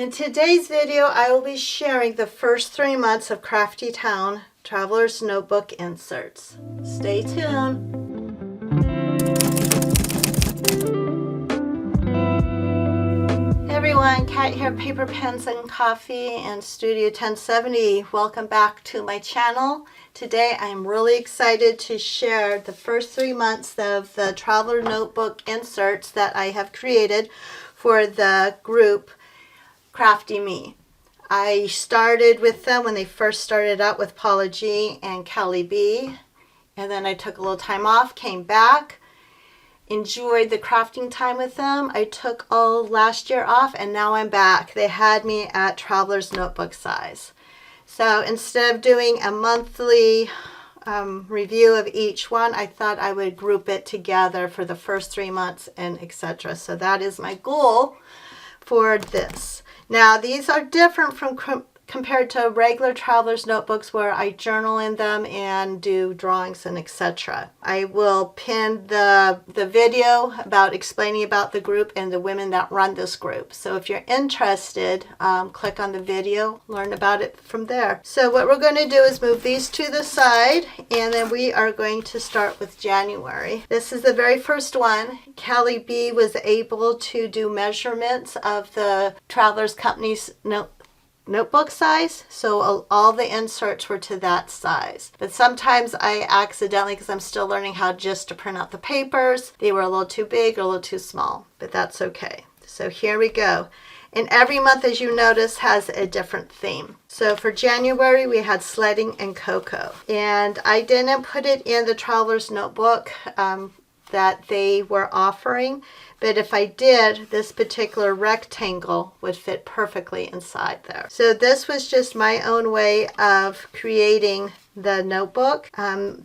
In today's video, I will be sharing the first 3 months of Crafty Town Traveler's Notebook inserts. Stay tuned. Hey everyone, Kat here, Paper, Pens, and Coffee and Studio 1070. Welcome back to my channel. Today I'm really excited to share the first 3 months of the Traveler Notebook inserts that I have created for the group Crafty Me. I started with them when they first started out with Paula G and Kelly B, and then I took a little time off, came back, enjoyed the crafting time with them. I took all last year off and now I'm back. They had me at Traveler's Notebook size. So instead of doing a monthly review of each one, I thought I would group it together for the first 3 months and etc. So that is my goal for this. Now these are different from compared to regular traveler's notebooks where I journal in them and do drawings and etc. I will pin the video about explaining about the group and the women that run this group. So if you're interested, click on the video, learn about it from there. So what we're going to do is move these to the side, and then we are going to start with January. This is the very first one. Kelly B was able to do measurements of the Travelers Company's notebook size, so all the inserts were to that size. But sometimes I accidentally, because I'm still learning how just to print out the papers, they were a little too big or a little too small, but that's okay. So here we go. And every month, as you notice, has a different theme. So for January, we had sledding and cocoa. And I didn't put it in the Traveler's Notebook that they were offering, but if I did, this particular rectangle would fit perfectly inside there. So this was just my own way of creating the notebook.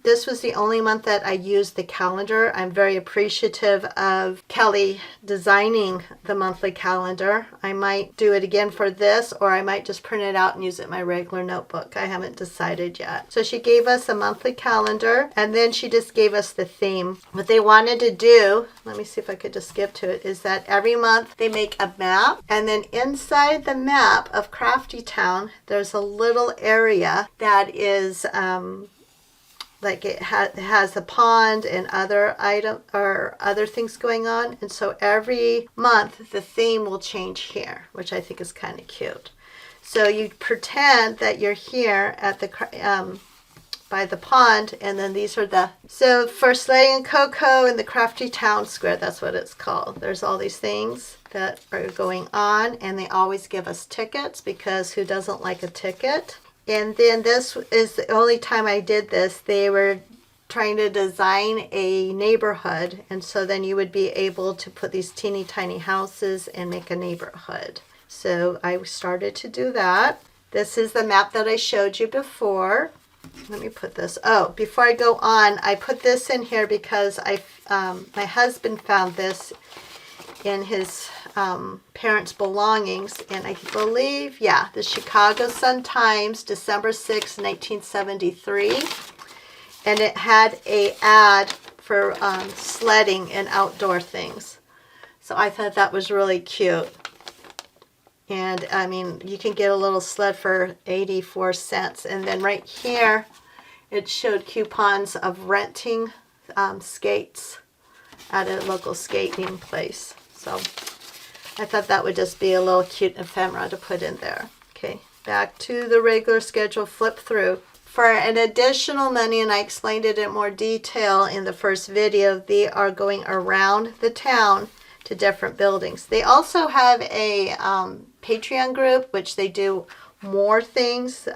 This was the only month that I used the calendar. I'm very appreciative of Kelly designing the monthly calendar. I might do it again for this, or I might just print it out and use it in my regular notebook. I haven't decided yet. So she gave us a monthly calendar, and then she just gave us the theme. What they wanted to do, let me see if I could just skip to it, is that every month they make a map, and then inside the map of Crafty Town, there's a little area that is like it has a pond and other other things going on, and so every month the theme will change here, which I think is kind of cute. So you pretend that you're here at the by the pond, and then these are the, so for sledding and cocoa in the Crafty Town Square, that's what it's called. There's all these things that are going on, and they always give us tickets, because who doesn't like a ticket? And then this is the only time I did this. They were trying to design a neighborhood, and so then you would be able to put these teeny tiny houses and make a neighborhood. So I started to do that. This is the map that I showed you before. Let me put this. Oh, before I go on, I put this in here because my husband found this in his parents' belongings, and I believe, yeah, the Chicago Sun-Times, December 6, 1973, and it had a ad for sledding and outdoor things. So I thought that was really cute. And I mean, you can get a little sled for 84 cents. And then right here, it showed coupons of renting skates at a local skating place. So I thought that would just be a little cute ephemera to put in there. Okay, back to the regular schedule, flip through. For an additional money, and I explained it in more detail in the first video, they are going around the town to different buildings. They also have a Patreon group, which they do more things.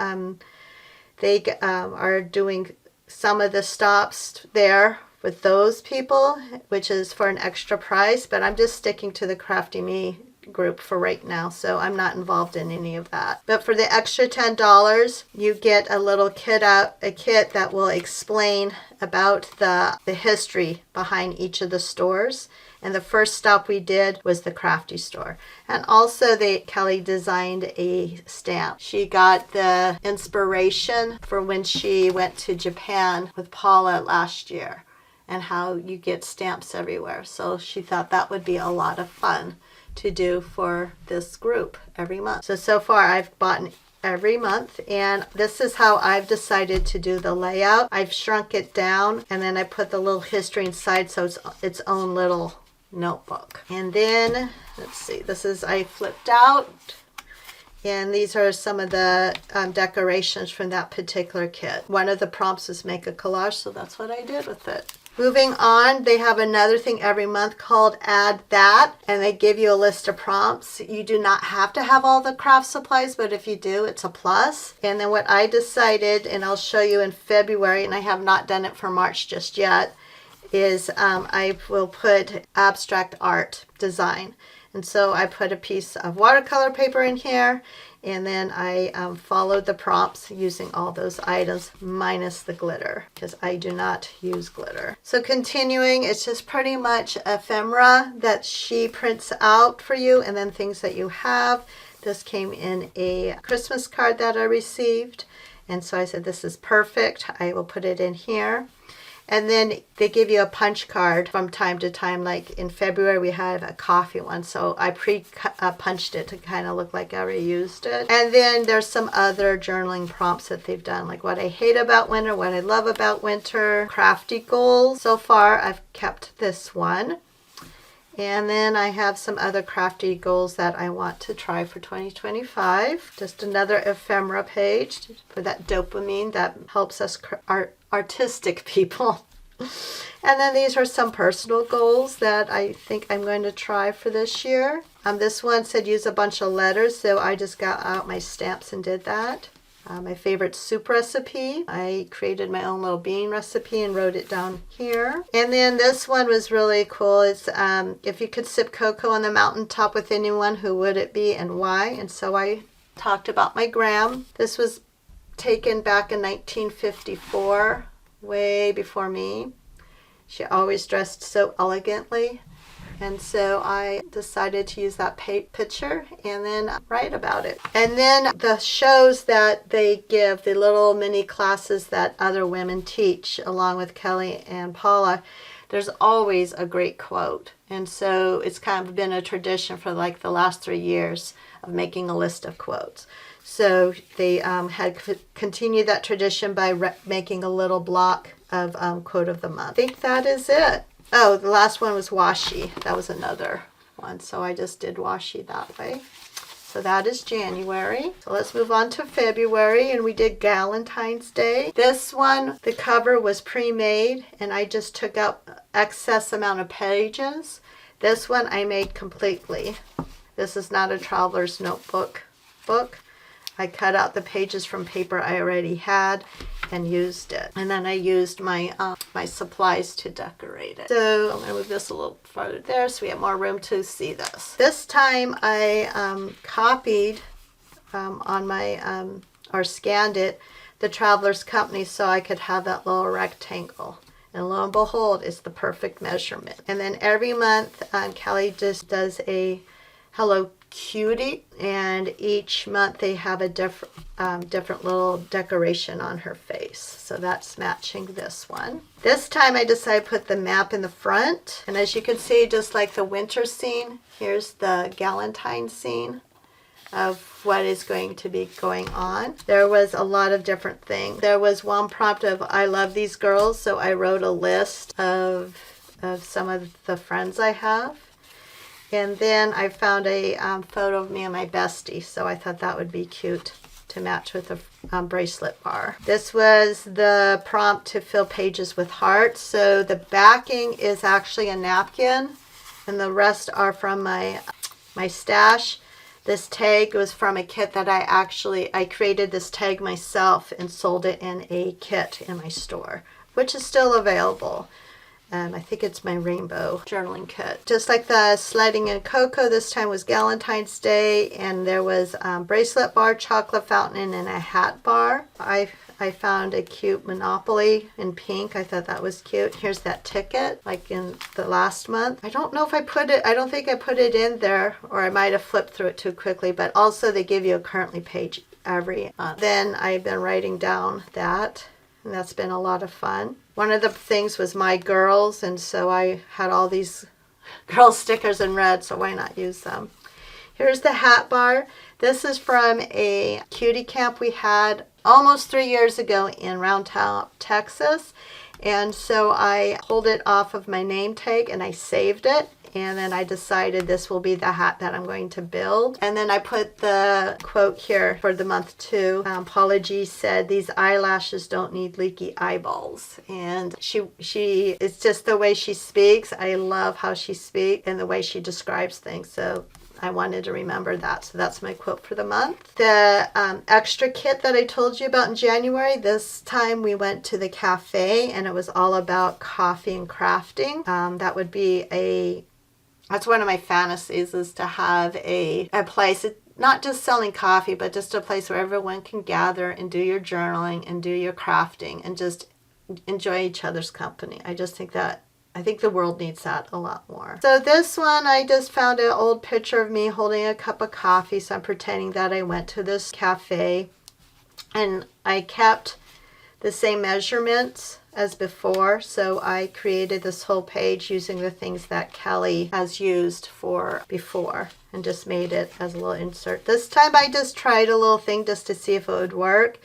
They are doing some of the stops there with those people, which is for an extra price, but I'm just sticking to the Crafty Me group for right now, so I'm not involved in any of that. But for the extra $10, you get a little kit that will explain about the history behind each of the stores. And the first stop we did was the Crafty store. And also Kelly designed a stamp. She got the inspiration for when she went to Japan with Paula last year, and how you get stamps everywhere. So she thought that would be a lot of fun to do for this group every month. So far I've bought every month, and this is how I've decided to do the layout. I've shrunk it down, and then I put the little history inside so it's its own little notebook. And then let's see, this is, I flipped out, and these are some of the decorations from that particular kit. One of the prompts is make a collage, so that's what I did with it. Moving on, they have another thing every month called Add That, and they give you a list of prompts. You do not have to have all the craft supplies, but if you do, it's a plus. And then what I decided, and I'll show you in February, and I have not done it for March just yet, is I will put abstract art design. And so I put a piece of watercolor paper in here, and then I followed the prompts using all those items minus the glitter, because I do not use glitter. So continuing, it's just pretty much ephemera that she prints out for you, and then things that you have. This came in a Christmas card that I received, and so I said this is perfect. I will put it in here. And then they give you a punch card from time to time. Like in February, we had a coffee one. So I punched it to kind of look like I already used it. And then there's some other journaling prompts that they've done. Like what I hate about winter, what I love about winter, crafty goals. So far, I've kept this one. And then I have some other crafty goals that I want to try for 2025. Just another ephemera page for that dopamine that helps us artistic people. And then these are some personal goals that I think I'm going to try for this year. This one said use a bunch of letters, so I just got out my stamps and did that. My favorite soup recipe. I created my own little bean recipe and wrote it down here. And then this one was really cool. It's if you could sip cocoa on the mountaintop with anyone, who would it be and why? And so I talked about my gram. This was taken back in 1954, way before me. She always dressed so elegantly. And so I decided to use that picture and then write about it. And then the shows that they give, the little mini classes that other women teach along with Kelly and Paula, there's always a great quote. And so it's kind of been a tradition for like the last 3 years of making a list of quotes. So they had continued that tradition by making a little block of quote of the month. I think that is it. Oh, the last one was washi. That was another one. So I just did washi that way. So that is January. So let's move on to February, and we did Galentine's Day. This one, the cover was pre-made, and I just took out excess amount of pages. This one I made completely. This is not a traveler's notebook book. I cut out the pages from paper I already had and used it. And then I used my my supplies to decorate it. So I'm going to move this a little farther there so we have more room to see this. This time I copied on my, or scanned it, the Traveler's Company so I could have that little rectangle. And lo and behold, it's the perfect measurement. And then every month Kelly just does a Hello Cutie, and each month they have a different little decoration on her face. So that's matching this one. This time I decided to put the map in the front, and as you can see, just like the winter scene, here's the Galentine scene of what is going to be going on. There was a lot of different things. There was one prompt of I love these girls, so I wrote a list of some of the friends I have. And then I found a photo of me and my bestie, so I thought that would be cute to match with the bracelet bar. This was the prompt to fill pages with hearts. So the backing is actually a napkin, and the rest are from my stash. This tag was from a kit that I created this tag myself and sold it in a kit in my store, which is still available. I think it's my rainbow journaling kit. Just like the sledding in cocoa, this time was Galentine's Day, and there was bracelet bar, chocolate fountain, and a hat bar. I found a cute Monopoly in pink. I thought that was cute. Here's that ticket, like in the last month. I don't know if I put it, I don't think I put it in there, or I might have flipped through it too quickly, but also they give you a currently page every month. Then I've been writing down that, and that's been a lot of fun. One of the things was my girls, and so I had all these girl stickers in red, so why not use them? Here's the hat bar. This is from a cutie camp we had almost 3 years ago in Round Top, Texas. And so I pulled it off of my name tag and I saved it. And then I decided this will be the hat that I'm going to build. And then I put the quote here for the month 2. Paula G said, "These eyelashes don't need leaky eyeballs." And it's just the way she speaks. I love how she speaks and the way she describes things. So I wanted to remember that. So that's my quote for the month. The extra kit that I told you about in January, this time we went to the cafe and it was all about coffee and crafting. That would be that's one of my fantasies, is to have a place, not just selling coffee, but just a place where everyone can gather and do your journaling and do your crafting and just enjoy each other's company. I think the world needs that a lot more. So this one, I just found an old picture of me holding a cup of coffee. So I'm pretending that I went to this cafe, and I kept the same measurements as before. So I created this whole page using the things that Kelly has used for before and just made it as a little insert. This time I just tried a little thing just to see if it would work.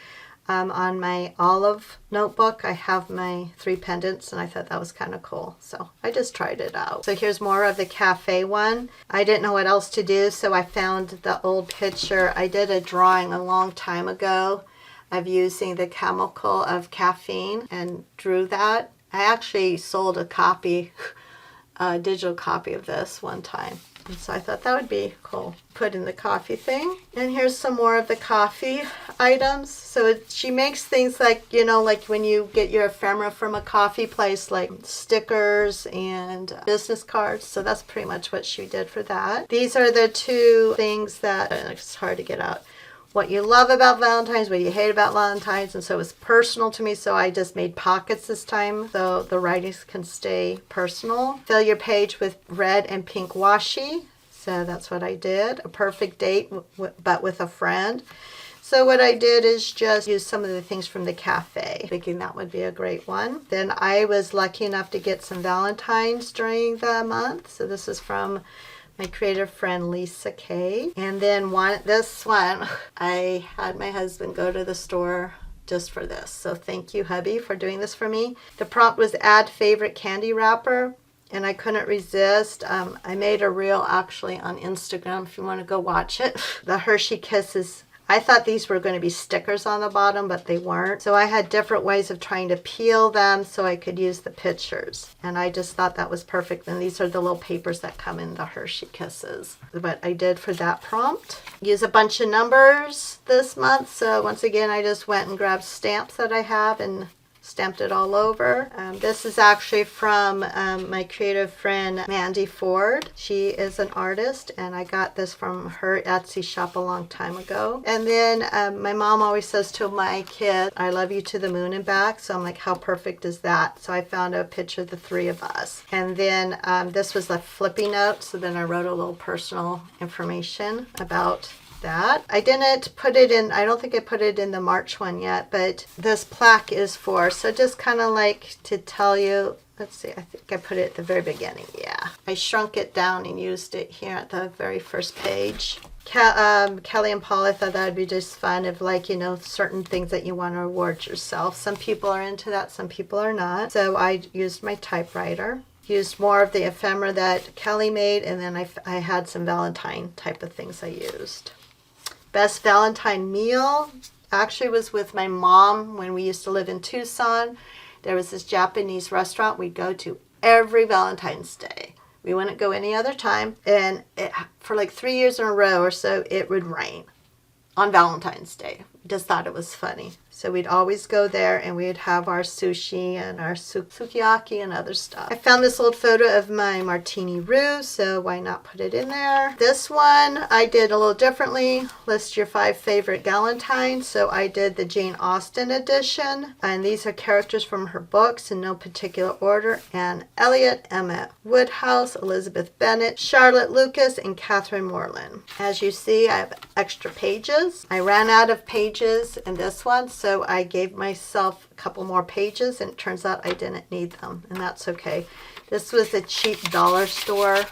On my olive notebook, I have my 3 pendants, and I thought that was kind of cool. So I just tried it out. So here's more of the cafe one. I didn't know what else to do, so I found the old picture. I did a drawing a long time ago of using the chemical of caffeine and drew that. I actually sold a copy, a digital copy of this one time. And so I thought that would be cool. Put in the coffee thing. And here's some more of the coffee items. So she makes things like, like when you get your ephemera from a coffee place, like stickers and business cards. So that's pretty much what she did for that. These are the 2 things that it's hard to get out. What you love about Valentine's, what you hate about Valentine's. And so it's personal to me, so I just made pockets this time so the writings can stay personal. Fill your page with red and pink washi. So that's what I did. A perfect date, but with a friend. So what I did is just use some of the things from the cafe, thinking that would be a great one. Then I was lucky enough to get some Valentines during the month. So this is from my creative friend Lisa K. And then this one, I had my husband go to the store just for this. So thank you, hubby, for doing this for me. The prompt was add favorite candy wrapper, and I couldn't resist. I made a reel actually on Instagram if you want to go watch it. The Hershey Kisses. I thought these were going to be stickers on the bottom, but they weren't. So I had different ways of trying to peel them so I could use the pictures. And I just thought that was perfect. And these are the little papers that come in the Hershey Kisses. But I did for that prompt. Use a bunch of numbers this month. So once again, I just went and grabbed stamps that I have and stamped it all over. This is actually from my creative friend Mandy Ford. She is an artist, and I got this from her Etsy shop a long time ago. And then my mom always says to my kid, "I love you to the moon and back." So I'm like, how perfect is that? So I found a picture of the 3 of us. And then this was the flippy note. So then I wrote a little personal information about that. I didn't put it in, I don't think I put it in the March one yet, but this plaque is for, so just kind of like to tell you, let's see, I think I put it at the very beginning. Yeah. I shrunk it down and used it here at the very first page. Kelly and Paula thought that would be just fun of certain things that you want to reward yourself. Some people are into that, some people are not. So I used my typewriter. Used more of the ephemera that Kelly made, and then I had some Valentine type of things I used. Best Valentine meal actually was with my mom when we used to live in Tucson. There was this Japanese restaurant we'd go to every Valentine's Day. We wouldn't go any other time. And for like 3 years in a row or so, it would rain on Valentine's Day. Just thought it was funny. So we'd always go there and we'd have our sushi and our sukiyaki and other stuff. I found this old photo of my martini roux, so why not put it in there? This one I did a little differently. List your 5 favorite Galentines. So I did the Jane Austen edition, and these are characters from her books in no particular order. Anne Elliot, Emma Woodhouse, Elizabeth Bennet, Charlotte Lucas, and Catherine Morland. As you see, I have extra pages. I ran out of pages in this one, so I gave myself a couple more pages, and it turns out I didn't need them, and that's okay. This was a cheap dollar store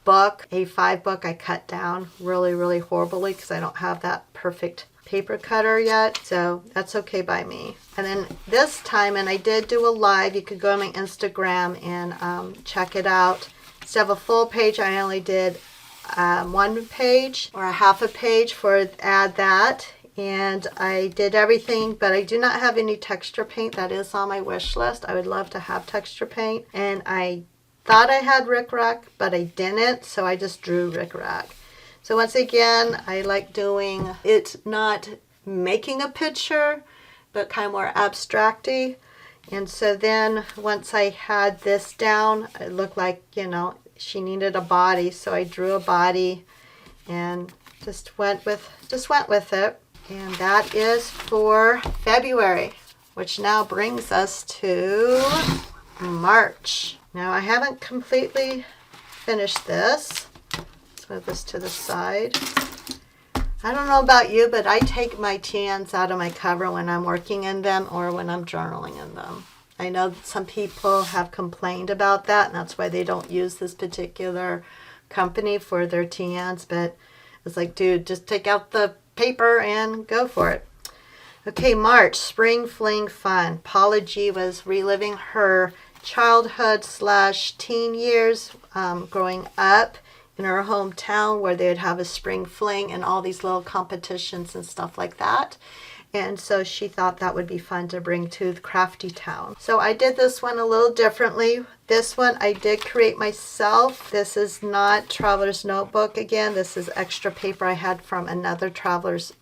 book, A5 book I cut down really horribly because I don't have that perfect paper cutter yet, so that's okay by me. And then this time, and I did do a live, you could go on my Instagram and check it out. Instead of a full page, I only did one page or a half a page for add that. And I did everything, but I do not have any texture paint. That is on my wish list. I would love to have texture paint. And I thought I had rickrack, but I didn't, so I just drew rickrack. So once again, I like doing it, not making a picture, but kind of more abstracty. And so then once I had this down, it looked like, you know, she needed a body, so I drew a body and just went with it. And that is for February, which now brings us to March. Now I haven't completely finished this. Let's move this to the side. I don't know about you, but I take my TNs out of my cover when I'm working in them or when I'm journaling in them. I know that some people have complained about that, and that's why they don't use this particular company for their TNs, but it's like, dude, just take out the paper and go for it. Okay, March, Spring Fling Fun. Paula G was reliving her childhood / teen years growing up in her hometown where they would have a spring fling and all these little competitions and stuff like that. And so she thought that would be fun to bring to the Crafty Town. So I did this one a little differently. This one I did create myself. This is not Traveler's Notebook again. This is extra paper I had from another Traveler's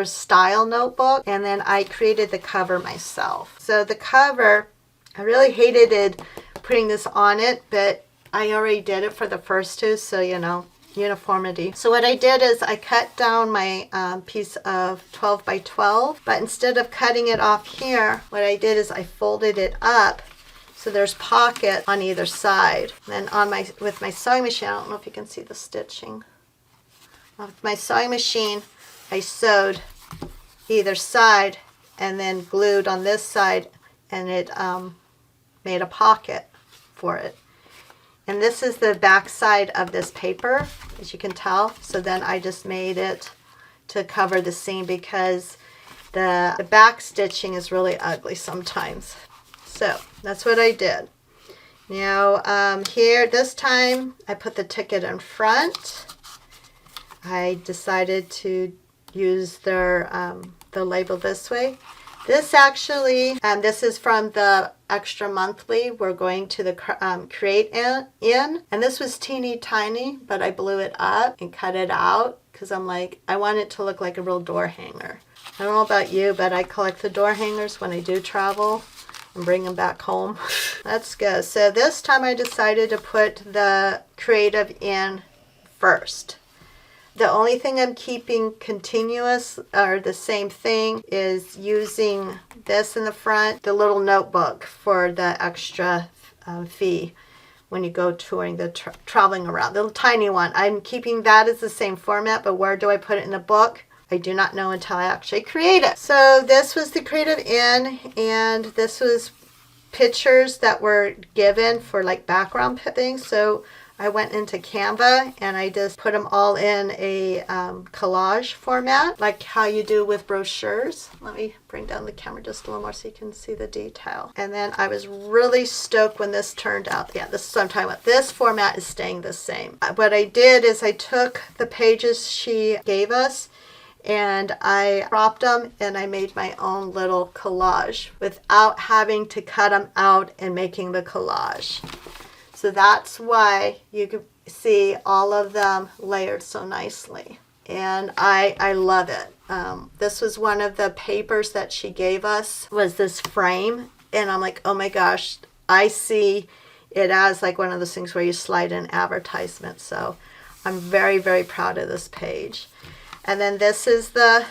Style notebook. And then I created the cover myself. So the cover, I really hated putting this on it, but I already did it for the first two, so you know, uniformity. So what I did is I cut down my piece of 12 by 12, but instead of cutting it off here, what I did is I folded it up so there's pocket on either side. And then with my sewing machine, I don't know if you can see the stitching. With my sewing machine, I sewed either side and then glued on this side, and it made a pocket for it. And this is the back side of this paper, as you can tell. So then I just made it to cover the seam because the back stitching is really ugly sometimes. So that's what I did. Now here, this time I put the ticket in front. I decided to use their the label this way. This actually, this is from the extra monthly. We're going to the Create in, and this was teeny tiny, but I blew it up and cut it out because I'm like, I want it to look like a real door hanger. I don't know about you, but I collect the door hangers when I do travel and bring them back home. Let's go. So this time I decided to put the creative in first. The only thing I'm keeping continuous or the same thing is using this in the front, the little notebook for the extra fee when you go touring, the traveling around, the little tiny one. I'm keeping that as the same format, but where do I put it in the book? I do not know until I actually create it. So this was the creative in, and this was pictures that were given for like background things. So I went into Canva and I just put them all in a collage format, like how you do with brochures. Let me bring down the camera just a little more so you can see the detail. And then I was really stoked when this turned out. Yeah, this is what I'm talking about. This format is staying the same. What I did is I took the pages she gave us and I cropped them and I made my own little collage without having to cut them out and making the collage. So that's why you can see all of them layered so nicely. And I love it. This was one of the papers that she gave us, was this frame. And I'm like, oh my gosh, I see it as like one of those things where you slide in advertisements. So I'm very, very proud of this page. And then this is the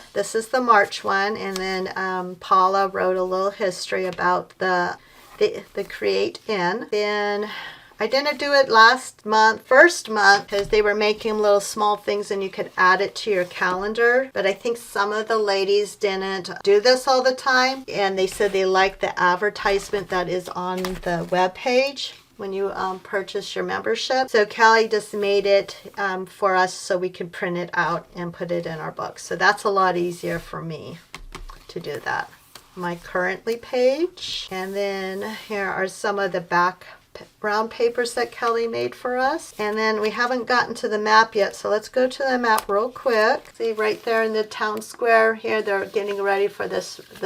March one. And then Paula wrote a little history about the Create in. Then I didn't do it first month, because they were making little small things and you could add it to your calendar. But I think some of the ladies didn't do this all the time. And they said they liked the advertisement that is on the web page when you purchase your membership. So Kelly just made it for us so we could print it out and put it in our books. So that's a lot easier for me to do that. My currently page, and then here are some of the background papers that Kelly made for us. And then we haven't gotten to the map yet, so let's go to the map real quick. See right there in the town square here, they're getting ready for the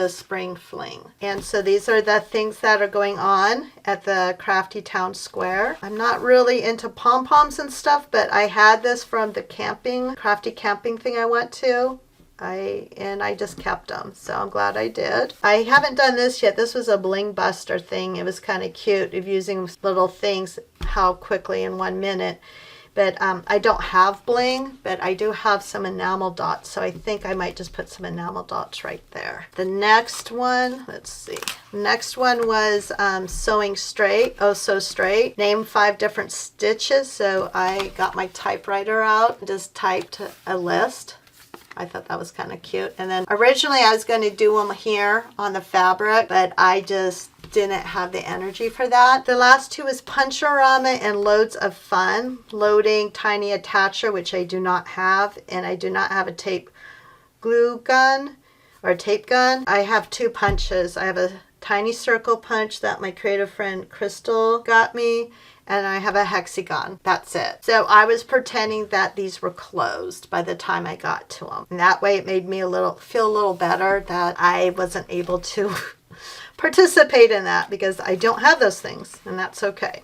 spring fling. And so these are the things that are going on at the Crafty Town Square. I'm not really into pom-poms and stuff, but I had this from the crafty camping thing I went to. I just kept them, so I'm glad I did. I haven't done this yet. This was a bling buster thing. It was kind of cute of using little things how quickly in 1 minute. But I don't have bling, but I do have some enamel dots, so I think I might just put some enamel dots right there. The next one, let's see. Next one was sewing straight, oh so straight. Name 5 different stitches, so I got my typewriter out and just typed a list. I thought that was kind of cute. And then originally I was going to do them here on the fabric, but I just didn't have the energy for that. The last 2 is Punch-O-Rama and Loads of Fun. Loading Tiny Attacher, which I do not have, and I do not have a tape glue gun or a tape gun. I have 2 punches. I have a tiny circle punch that my creative friend Crystal got me, and I have a hexagon. That's it. So I was pretending that these were closed by the time I got to them. And that way it made me feel a little better that I wasn't able to participate in that because I don't have those things, and that's okay.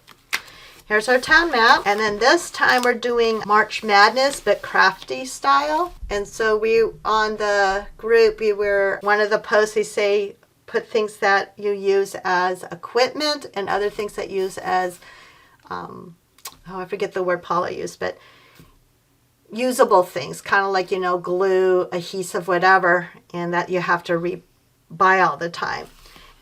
Here's our town map. And then this time we're doing March Madness, but crafty style. And so on the group, one of the posts, they say, put things that you use as equipment and other things that use as I forget the word Paula used, but usable things, kind of like, glue, adhesive, whatever, and that you have to buy all the time.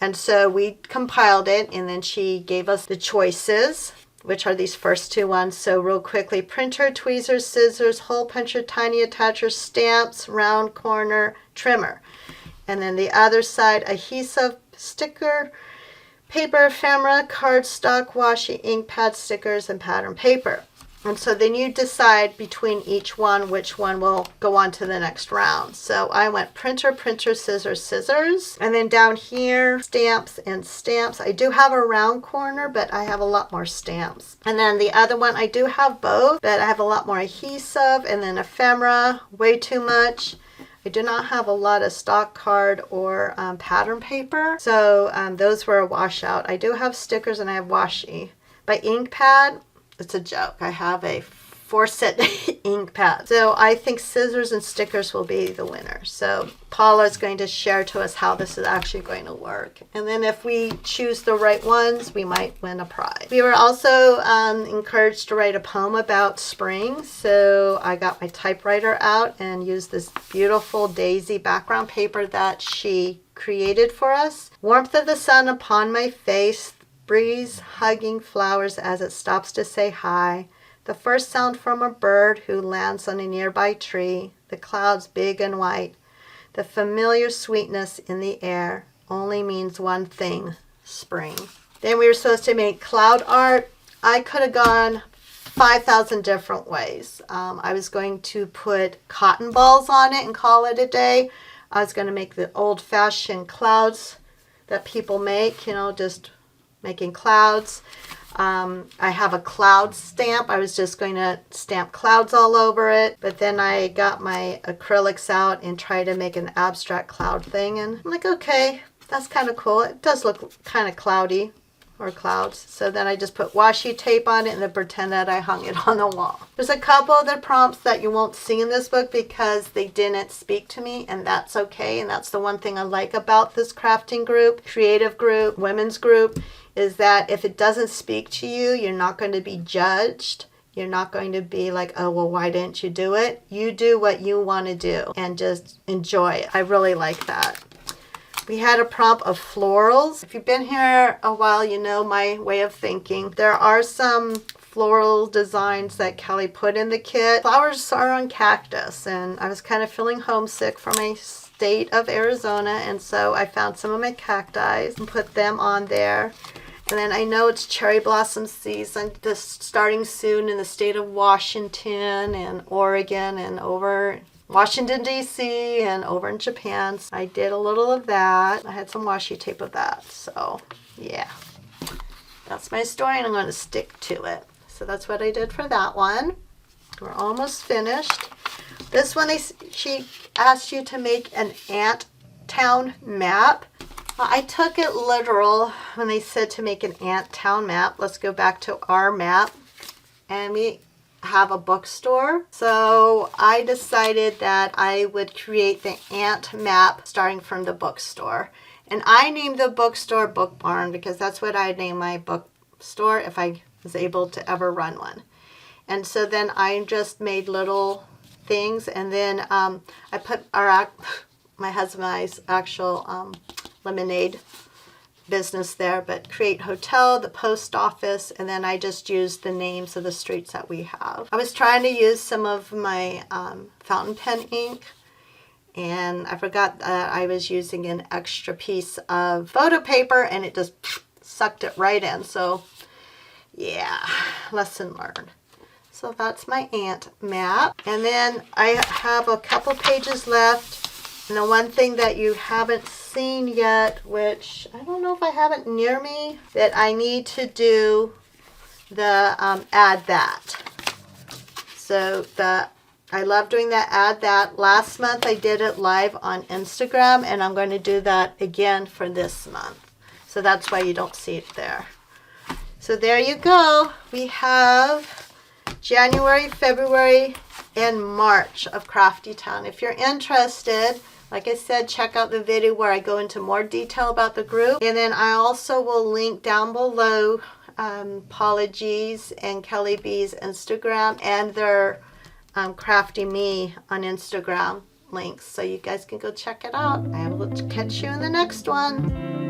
And so we compiled it, and then she gave us the choices, which are these first 2 ones. So real quickly, printer, tweezers, scissors, hole puncher, tiny attacher, stamps, round corner, trimmer. And then the other side, adhesive, sticker, paper, ephemera, cardstock, washi, ink pad, stickers, and pattern paper. And so then you decide between each one which one will go on to the next round. So I went printer, scissors, scissors. And then down here, stamps and stamps. I do have a round corner, but I have a lot more stamps. And then the other one, I do have both, but I have a lot more adhesive, and then ephemera, way too much. I do not have a lot of stock card or pattern paper, so those were a washout. I do have stickers and I have washi. By ink pad, it's a joke. I have a 4-set ink pad. So I think scissors and stickers will be the winner. So Paula is going to share to us how this is actually going to work. And then if we choose the right ones, we might win a prize. We were also encouraged to write a poem about spring. So I got my typewriter out and used this beautiful daisy background paper that she created for us. Warmth of the sun upon my face, breeze hugging flowers as it stops to say hi. The first sound from a bird who lands on a nearby tree, the clouds big and white. The familiar sweetness in the air only means one thing, spring. Then we were supposed to make cloud art. I could have gone 5,000 different ways. I was going to put cotton balls on it and call it a day. I was going to make the old-fashioned clouds that people make, just making clouds. I have a cloud stamp. I was just going to stamp clouds all over it, but then I got my acrylics out and tried to make an abstract cloud thing, and I'm like, okay, that's kind of cool. It does look kind of cloudy, or clouds. So then I just put washi tape on it and then pretend that I hung it on the wall. There's a couple other prompts that you won't see in this book because they didn't speak to me, and that's okay. And that's the one thing I like about this crafting group, creative group, women's group, is that if it doesn't speak to you, you're not going to be judged. You're not going to be like, oh, well, why didn't you do it? You do what you want to do and just enjoy it. I really like that. We had a prompt of florals. If you've been here a while, you know my way of thinking. There are some floral designs that Kelly put in the kit. Flowers are on cactus, and I was kind of feeling homesick for my state of Arizona, and so I found some of my cacti and put them on there. And then I know it's cherry blossom season, just starting soon in the state of Washington and Oregon and over Washington, D.C. and over in Japan. So I did a little of that. I had some washi tape of that. So yeah, that's my story and I'm going to stick to it. So that's what I did for that one. We're almost finished. This one, she asked you to make an ant town map. I took it literal when they said to make an ant town map. Let's go back to our map. And we have a bookstore. So I decided that I would create the ant map starting from the bookstore. And I named the bookstore Book Barn because that's what I'd name my bookstore if I was able to ever run one. And so then I just made little things, and then I put my husband and I's actual lemonade business there, but create hotel, the post office, and then I just used the names of the streets that we have. I was trying to use some of my fountain pen ink, and I forgot that I was using an extra piece of photo paper, and it just sucked it right in. So yeah, lesson learned. So that's my ant map. And then I have a couple pages left. And the one thing that you haven't seen yet, which I don't know if I have it near me, that I need to do the add that. So I love doing that add that. Last month I did it live on Instagram, and I'm going to do that again for this month. So that's why you don't see it there. So there you go. We have January, February, and March of Crafty Town. If you're interested, like I said, check out the video where I go into more detail about the group. And then I also will link down below Paula G's and Kelly B's Instagram and their Crafty Me on Instagram links. So you guys can go check it out. I will catch you in the next one.